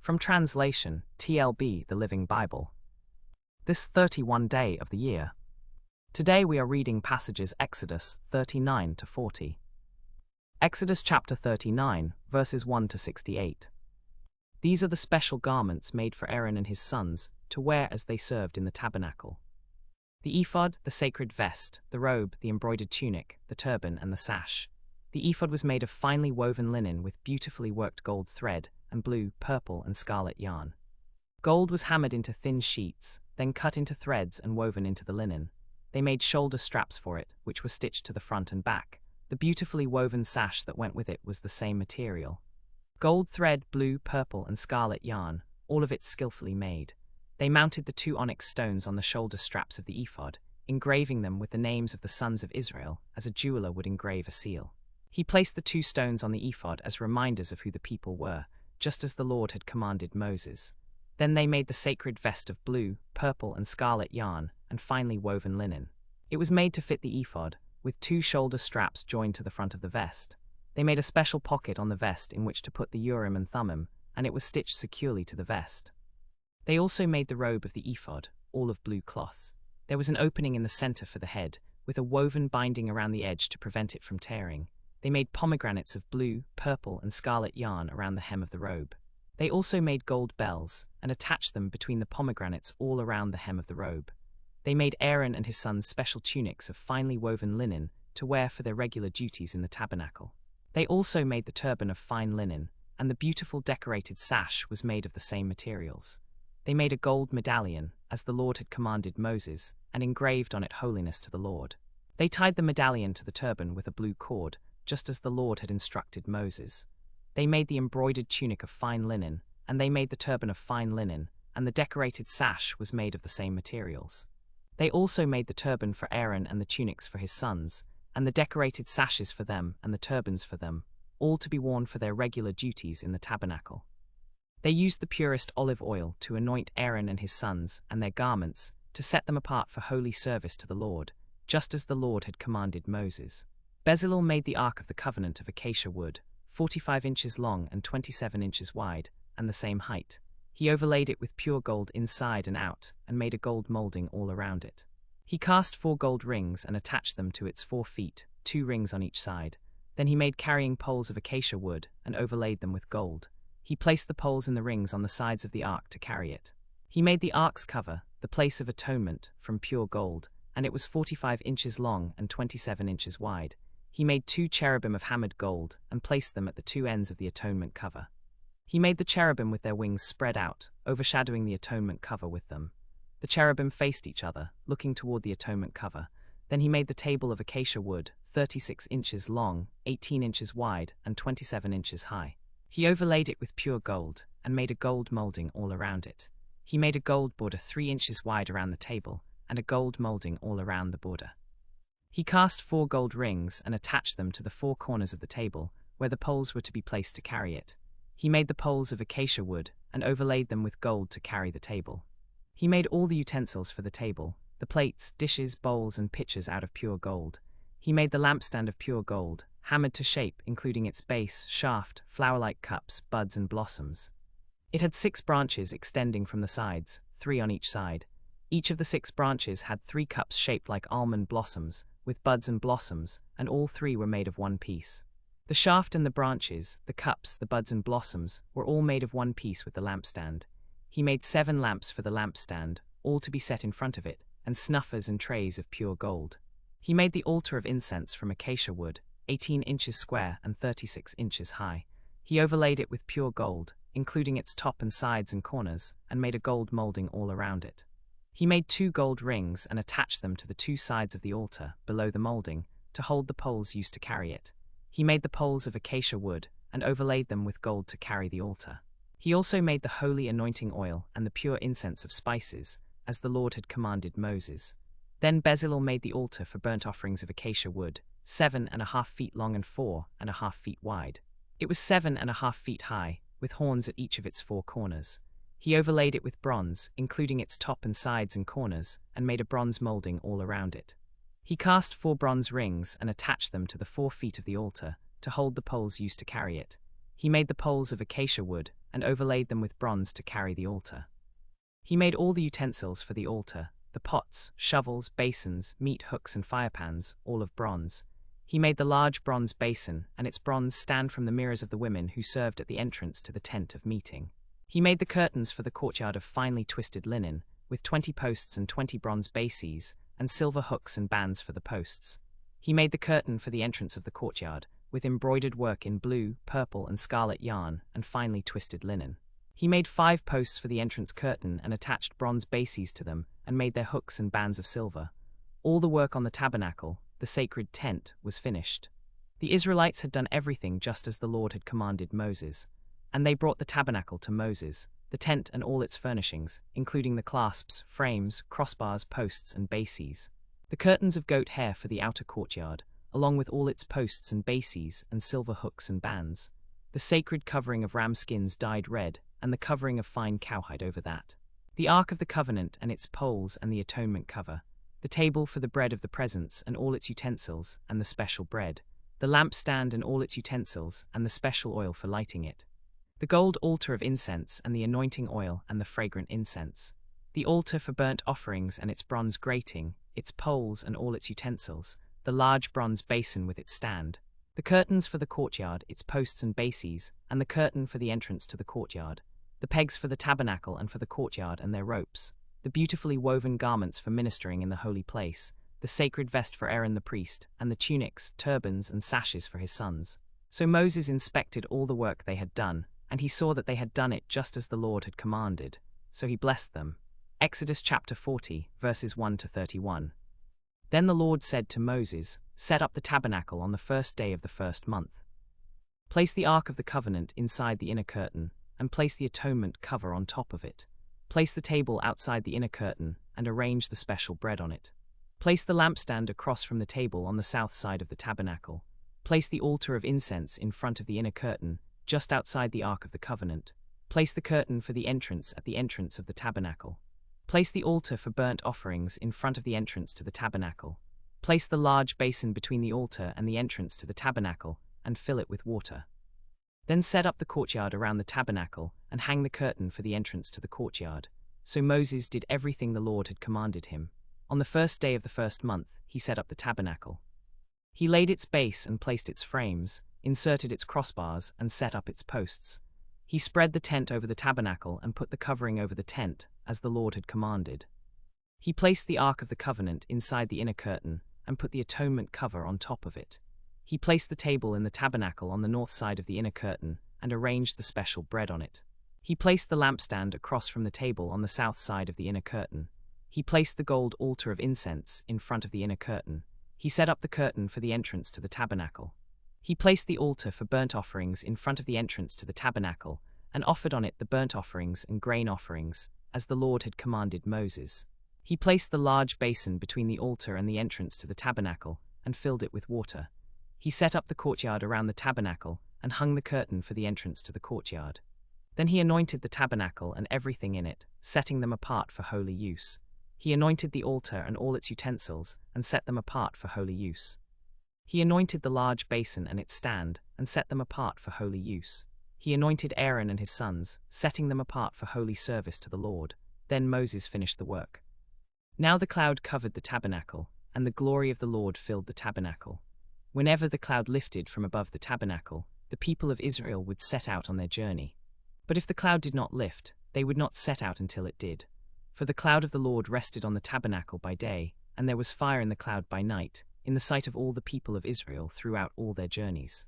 From translation, TLB, the Living Bible. This 31 day of the year. Today we are reading passages Exodus 39 to 40. Exodus chapter 39, verses 1 to 68. These are the special garments made for Aaron and his sons to wear as they served in the tabernacle. The ephod, the sacred vest, the robe, the embroidered tunic, the turban, and the sash. The ephod was made of finely woven linen with beautifully worked gold thread and blue, purple, and scarlet yarn. Gold was hammered into thin sheets, then cut into threads and woven into the linen. They made shoulder straps for it, which were stitched to the front and back. The beautifully woven sash that went with it was the same material. Gold thread, blue, purple, and scarlet yarn, all of it skillfully made. They mounted the 2 onyx stones on the shoulder straps of the ephod, engraving them with the names of the sons of Israel, as a jeweler would engrave a seal. He placed the 2 stones on the ephod as reminders of who the people were, just as the Lord had commanded Moses. Then they made the sacred vest of blue, purple, and scarlet yarn, and finely woven linen. It was made to fit the ephod, with 2 shoulder straps joined to the front of the vest. They made a special pocket on the vest in which to put the Urim and Thummim, and it was stitched securely to the vest. They also made the robe of the ephod, all of blue cloths. There was an opening in the center for the head, with a woven binding around the edge to prevent it from tearing. They made pomegranates of blue, purple, and scarlet yarn around the hem of the robe. They also made gold bells, and attached them between the pomegranates all around the hem of the robe. They made Aaron and his sons special tunics of finely woven linen to wear for their regular duties in the tabernacle. They also made the turban of fine linen, and the beautiful decorated sash was made of the same materials. They made a gold medallion, as the Lord had commanded Moses, and engraved on it holiness to the Lord. They tied the medallion to the turban with a blue cord, just as the Lord had instructed Moses. They made the embroidered tunic of fine linen, and they made the turban of fine linen, and the decorated sash was made of the same materials. They also made the turban for Aaron and the tunics for his sons, and the decorated sashes for them and the turbans for them, all to be worn for their regular duties in the tabernacle. They used the purest olive oil to anoint Aaron and his sons and their garments to set them apart for holy service to the Lord, just as the Lord had commanded Moses. Bezalel made the Ark of the Covenant of acacia wood, 45 inches long and 27 inches wide, and the same height. He overlaid it with pure gold inside and out, and made a gold molding all around it. He cast 4 gold rings and attached them to its 4 feet, 2 rings on each side. Then he made carrying poles of acacia wood and overlaid them with gold. He placed the poles in the rings on the sides of the ark to carry it. He made the ark's cover, the place of atonement, from pure gold, and it was 45 inches long and 27 inches wide. He made 2 cherubim of hammered gold and placed them at the 2 ends of the atonement cover. He made the cherubim with their wings spread out, overshadowing the atonement cover with them. The cherubim faced each other, looking toward the atonement cover. Then he made the table of acacia wood, 36 inches long, 18 inches wide, and 27 inches high. He overlaid it with pure gold, and made a gold molding all around it. He made a gold border 3 inches wide around the table, and a gold molding all around the border. He cast 4 gold rings and attached them to the 4 corners of the table, where the poles were to be placed to carry it. He made the poles of acacia wood, and overlaid them with gold to carry the table. He made all the utensils for the table, the plates, dishes, bowls, and pitchers out of pure gold. He made the lampstand of pure gold, hammered to shape, including its base, shaft, flower-like cups, buds, and blossoms. It had 6 branches extending from the sides, 3 on each side. Each of the 6 branches had 3 cups shaped like almond blossoms, with buds and blossoms, and all 3 were made of one piece. The shaft and the branches, the cups, the buds and blossoms, were all made of one piece with the lampstand. He made 7 lamps for the lampstand, all to be set in front of it, and snuffers and trays of pure gold. He made the altar of incense from acacia wood, 18 inches square and 36 inches high. He overlaid it with pure gold, including its top and sides and corners, and made a gold molding all around it. He made 2 gold rings and attached them to the 2 sides of the altar, below the molding, to hold the poles used to carry it. He made the poles of acacia wood, and overlaid them with gold to carry the altar. He also made the holy anointing oil and the pure incense of spices, as the Lord had commanded Moses. Then Bezalel made the altar for burnt offerings of acacia wood, 7.5 feet long and 4.5 feet wide. It was 7.5 feet high, with horns at each of its 4 corners. He overlaid it with bronze, including its top and sides and corners, and made a bronze molding all around it. He cast 4 bronze rings and attached them to the 4 feet of the altar, to hold the poles used to carry it. He made the poles of acacia wood, and overlaid them with bronze to carry the altar. He made all the utensils for the altar, the pots, shovels, basins, meat hooks and firepans, all of bronze. He made the large bronze basin and its bronze stand from the mirrors of the women who served at the entrance to the tent of meeting. He made the curtains for the courtyard of finely twisted linen, with 20 posts and 20 bronze bases, and silver hooks and bands for the posts. He made the curtain for the entrance of the courtyard, with embroidered work in blue, purple and scarlet yarn, and finely twisted linen. He made 5 posts for the entrance curtain and attached bronze bases to them, and made their hooks and bands of silver. All the work on the tabernacle, the sacred tent, was finished. The Israelites had done everything just as the Lord had commanded Moses. And they brought the tabernacle to Moses, the tent and all its furnishings, including the clasps, frames, crossbars, posts and bases. The curtains of goat hair for the outer courtyard, along with all its posts and bases and silver hooks and bands. The sacred covering of ram skins dyed red, and the covering of fine cowhide over that. The Ark of the Covenant and its poles and the atonement cover. The table for the bread of the presence and all its utensils and the special bread. The lampstand and all its utensils and the special oil for lighting it. The gold altar of incense and the anointing oil and the fragrant incense. The altar for burnt offerings and its bronze grating, its poles and all its utensils. The large bronze basin with its stand. The curtains for the courtyard, its posts and bases, and the curtain for the entrance to the courtyard. The pegs for the tabernacle and for the courtyard and their ropes. The beautifully woven garments for ministering in the holy place. The sacred vest for Aaron the priest, and the tunics, turbans and sashes for his sons. So Moses inspected all the work they had done, and he saw that they had done it just as the Lord had commanded. So he blessed them. Exodus chapter 40, verses 1 to 31. Then the Lord said to Moses, "Set up the tabernacle on the first day of the first month. Place the Ark of the Covenant inside the inner curtain, and place the atonement cover on top of it. Place the table outside the inner curtain, and arrange the special bread on it. Place the lampstand across from the table on the south side of the tabernacle. Place the altar of incense in front of the inner curtain, just outside the Ark of the Covenant. Place the curtain for the entrance at the entrance of the tabernacle. Place the altar for burnt offerings in front of the entrance to the tabernacle. Place the large basin between the altar and the entrance to the tabernacle, and fill it with water. Then set up the courtyard around the tabernacle, and hang the curtain for the entrance to the courtyard." So Moses did everything the Lord had commanded him. On the first day of the first month, he set up the tabernacle. He laid its base and placed its frames, inserted its crossbars, and set up its posts. He spread the tent over the tabernacle and put the covering over the tent, as the Lord had commanded. He placed the Ark of the Covenant inside the inner curtain, and put the atonement cover on top of it. He placed the table in the tabernacle on the north side of the inner curtain, and arranged the special bread on it. He placed the lampstand across from the table on the south side of the inner curtain. He placed the gold altar of incense in front of the inner curtain. He set up the curtain for the entrance to the tabernacle. He placed the altar for burnt offerings in front of the entrance to the tabernacle, and offered on it the burnt offerings and grain offerings, as the Lord had commanded Moses. He placed the large basin between the altar and the entrance to the tabernacle, and filled it with water. He set up the courtyard around the tabernacle, and hung the curtain for the entrance to the courtyard. Then he anointed the tabernacle and everything in it, setting them apart for holy use. He anointed the altar and all its utensils, and set them apart for holy use. He anointed the large basin and its stand, and set them apart for holy use. He anointed Aaron and his sons, setting them apart for holy service to the Lord. Then Moses finished the work. Now the cloud covered the tabernacle, and the glory of the Lord filled the tabernacle. Whenever the cloud lifted from above the tabernacle, the people of Israel would set out on their journey. But if the cloud did not lift, they would not set out until it did. For the cloud of the Lord rested on the tabernacle by day, and there was fire in the cloud by night, in the sight of all the people of Israel throughout all their journeys.